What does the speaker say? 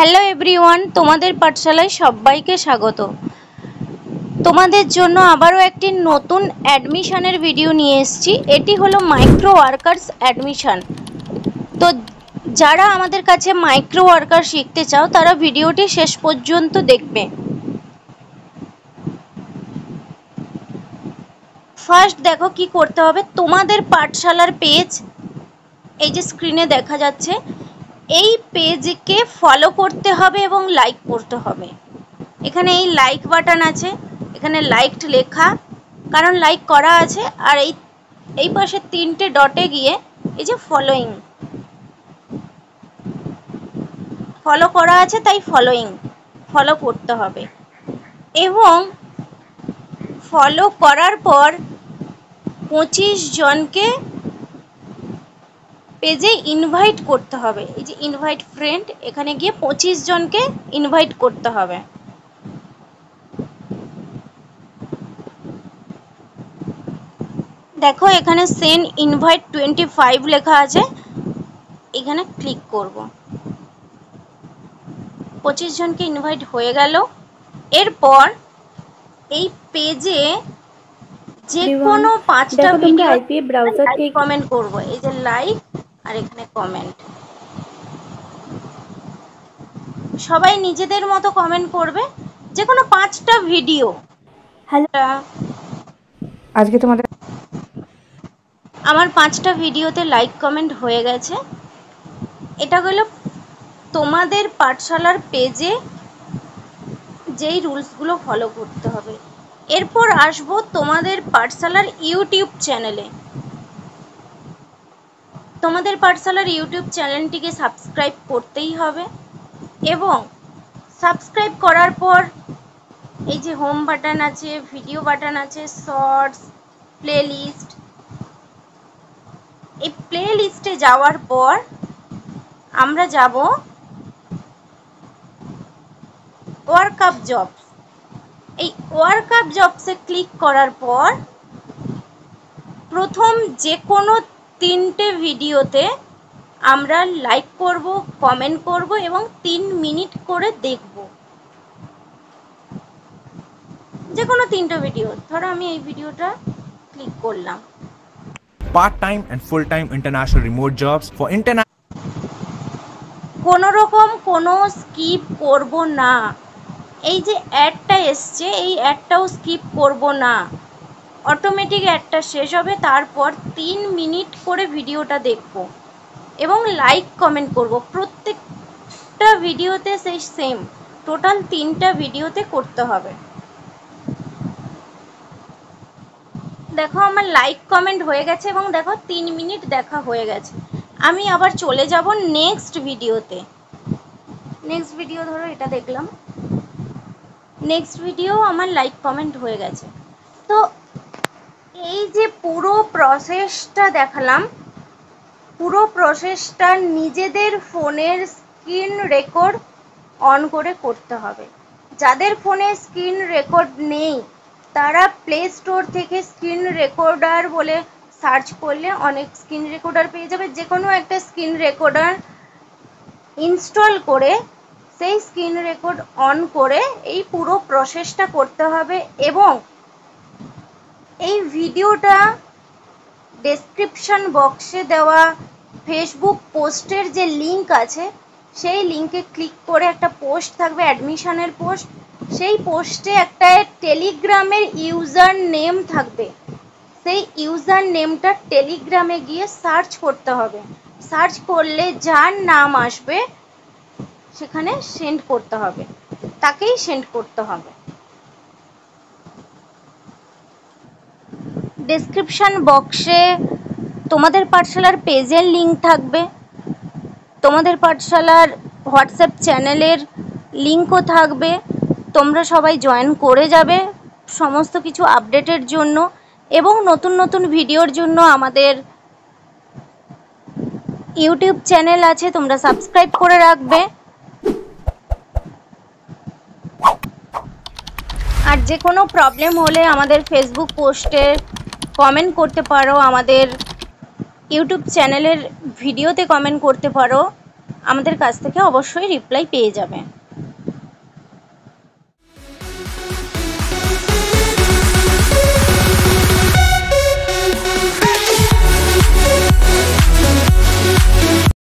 Hello everyone, তোমাদের পাঠশালায় সবাইকে স্বাগত। তোমাদের জন্য আবারও একটি নতুন অ্যাডমিশনের ভিডিও নিয়ে এসেছি। এটি হলো মাইক্রো ওয়ার্কার্স অ্যাডমিশন। তো যারা আমাদের কাছে মাইক্রো ওয়ার্কার শিখতে চাও তারা ভিডিওটি শেষ পর্যন্ত দেখবে। ফার্স্ট দেখো কি করতে হবে। তোমাদের পাঠশালার পেজ এই যে স্ক্রিনে দেখা যাচ্ছে, এই পেজকে ফলো করতে হবে এবং লাইক করতে হবে। এখানে এই লাইক বাটন আছে, এখানে লাইকড লেখা, কারণ লাইক করা আছে। আর এই পাশে তিনটে ডটে গিয়ে এই যে ফলোইং, ফলো করা আছে, তাই ফলোইং ফলো করতে হবে। এবং ফলো করার পর 25 জনকে পেজে ইনভাইট করতে হবে। এই যে ইনভাইট ফ্রেন্ড, এখানে গিয়ে 25 জনকে ইনভাইট করতে হবে। দেখো এখানে সেন্ড ইনভাইট 25 লেখা আছে, এখানে ক্লিক করব। 25 জনকে ইনভাইট হয়ে গেল। এরপর এই পেজে যে কোনো 5টা ভিডিও ব্রাউজার থেকে কমেন্ট করব। এই যে লাইক আর এখানে কমেন্ট, সবাই নিজেদের মতো কমেন্ট করবে, যে কোনো 5টা ভিডিও। হ্যালো, আজকে তোমাদের আমার 5টা ভিডিওতে লাইক কমেন্ট হয়ে গেছে। এটা হলো তোমাদের পাঠশালার পেজে যেই রুলসগুলো ফলো করতে হবে। এরপর আসবো তোমাদের পাঠশালার ইউটিউব চ্যানেলে। তোমাদের পাঠশালার ইউটিউব চ্যানেলটিকে সাবস্ক্রাইব করতেই হবে। এবং সাবস্ক্রাইব করার পর এই যে হোম বাটন আছে, ভিডিও বাটন আছে, শর্টস, প্লেলিস্ট। এই প্লেলিস্টে যাওয়ার পর আমরা যাব ওয়ার্কআপ জবস। এই ওয়ার্কআপ জবসে ক্লিক করার পর প্রথম যে কোনো 3টে ভিডিওতে আমরা লাইক করব, কমেন্ট করব এবং 3 মিনিট করে দেখব। যে কোনো 3টে ভিডিও, ধরো আমি এই ভিডিওটা ক্লিক করলাম। Part-time and full-time international remote jobs for international. কোনো রকম কোনো স্কিপ করব না। এই যে অ্যাডটা এসছে, এই অ্যাডটাও স্কিপ করব না। অটোমেটিক অ্যাডটা শেষ হবে, তারপর 3 মিনিট করে ভিডিওটা দেখব এবং লাইক কমেন্ট করব। প্রত্যেকটা ভিডিওতে সেই সেম, টোটাল 3টা ভিডিওতে করতে হবে। দেখো আমার লাইক কমেন্ট হয়ে গেছে এবং দেখো 3 মিনিট দেখা হয়ে গেছে। আমি আবার চলে যাব নেক্সট ভিডিওতে। নেক্সট ভিডিও ধরো এটা দেখলাম, নেক্সট ভিডিও আমার লাইক কমেন্ট হয়ে গেছে। তো এই যে পুরো প্রসেসটা দেখালাম, পুরো প্রসেসটা নিজেদের ফোনের স্ক্রিন রেকর্ড অন করে করতে হবে। যাদের ফোনে স্ক্রিন রেকর্ড নেই তারা প্লে স্টোর থেকে স্ক্রিন রেকর্ডার বলে সার্চ করলে অনেক স্ক্রিন রেকর্ডার পেয়ে যাবে। যে কোনো একটা স্ক্রিন রেকর্ডার ইনস্টল করে সেই স্ক্রিন রেকর্ড অন করে এই পুরো প্রসেসটা করতে হবে। এবং এই ভিডিওটা ডেসক্রিপশন বক্সে দেওয়া ফেসবুক পোস্টের যে লিংক আছে, সেই লিংকে ক্লিক করে একটা পোস্ট থাকবে, অ্যাডমিশনের পোস্ট। সেই পোস্টে একটা টেলিগ্রামের ইউজার নেম থাকবে। সেই ইউজার নেমটা টেলিগ্রামে গিয়ে সার্চ করতে হবে। সার্চ করলে যার নাম আসবে সেখানে সেন্ড করতে হবে, তাকেই সেন্ড করতে হবে। ডেসক্রিপশন বক্সে তোমাদের পাঠশালার পেজের লিংক থাকবে, তোমাদের পাঠশালার হোয়াটসঅ্যাপ চ্যানেলের লিংকও থাকবে। তোমরা সবাই জয়েন করে যাবে সমস্ত কিছু আপডেটের জন্য। এবং নতুন নতুন ভিডিওর জন্য আমাদের ইউটিউব চ্যানেল আছে, তোমরা সাবস্ক্রাইব করে রাখবে। আর যে কোনো প্রবলেম হলে আমাদের ফেসবুক পোস্টে কমেন্ট করতে পারো, আমাদের ইউটিউব চ্যানেলের ভিডিওতে কমেন্ট করতে পারো। আমাদের কাছ থেকে অবশ্যই রিপ্লাই পেয়ে যাবে।